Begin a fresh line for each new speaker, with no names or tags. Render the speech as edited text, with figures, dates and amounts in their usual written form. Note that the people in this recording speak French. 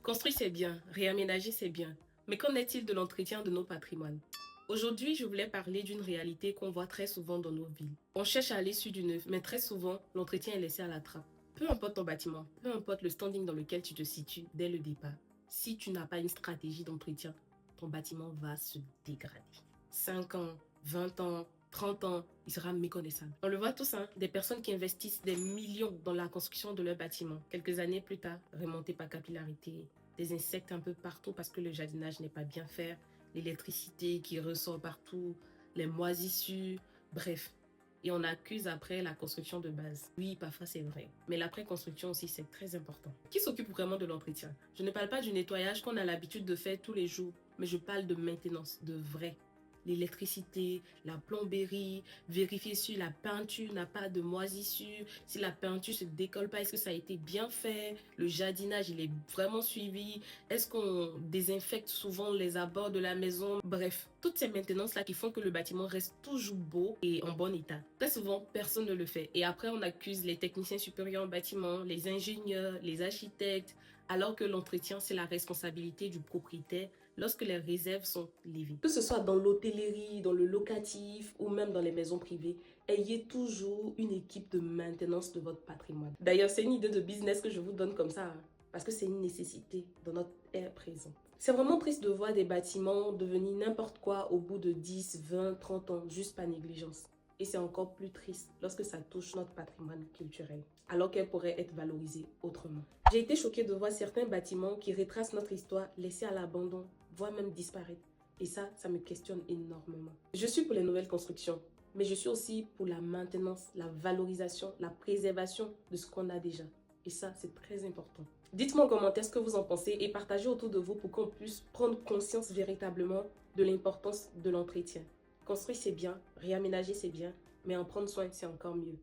Construire, c'est bien. Réaménager, c'est bien. Mais qu'en est-il de l'entretien de nos patrimoines? Aujourd'hui, je voulais parler d'une réalité qu'on voit très souvent dans nos villes. On cherche à aller sur du neuf, mais très souvent, l'entretien est laissé à la trappe. Peu importe ton bâtiment, peu importe le standing dans lequel tu te situes dès le départ, si tu n'as pas une stratégie d'entretien, ton bâtiment va se dégrader. 5 ans, 20 ans, 30 ans, il sera méconnaissable. On le voit tous, hein, des personnes qui investissent des millions dans la construction de leur bâtiment. Quelques années plus tard, remontés par capillarité, des insectes un peu partout parce que le jardinage n'est pas bien fait, l'électricité qui ressort partout, les moisissures, bref. Et on accuse après la construction de base. Oui, parfois c'est vrai. Mais l'après-construction aussi, c'est très important. Qui s'occupe vraiment de l'entretien? Je ne parle pas du nettoyage qu'on a l'habitude de faire tous les jours, mais je parle de maintenance, de vrai. L'électricité, la plomberie, vérifier si la peinture n'a pas de moisissure, si la peinture se décolle pas, est-ce que ça a été bien fait, le jardinage il est vraiment suivi, est-ce qu'on désinfecte souvent les abords de la maison, bref, toutes ces maintenances-là qui font que le bâtiment reste toujours beau et en bon état. Très souvent, personne ne le fait et après on accuse les techniciens supérieurs en bâtiment, les ingénieurs, les architectes, alors que l'entretien c'est la responsabilité du propriétaire lorsque les réserves sont levées. Que ce soit dans l'hôtellerie, dans le locatif ou même dans les maisons privées, ayez toujours une équipe de maintenance de votre patrimoine. D'ailleurs, c'est une idée de business que je vous donne comme ça, hein, parce que c'est une nécessité dans notre ère présente. C'est vraiment triste de voir des bâtiments devenir n'importe quoi au bout de 10, 20, 30 ans, juste par négligence. Et c'est encore plus triste lorsque ça touche notre patrimoine culturel, alors qu'elle pourrait être valorisée autrement. J'ai été choquée de voir certains bâtiments qui retracent notre histoire laissés à l'abandon, voire même disparaître. Et ça me questionne énormément. Je suis pour les nouvelles constructions, mais je suis aussi pour la maintenance, la valorisation, la préservation de ce qu'on a déjà. Et ça, c'est très important. Dites-moi en commentaire ce que vous en pensez et partagez autour de vous pour qu'on puisse prendre conscience véritablement de l'importance de l'entretien. Construire, c'est bien, réaménager, c'est bien, mais en prendre soin, c'est encore mieux.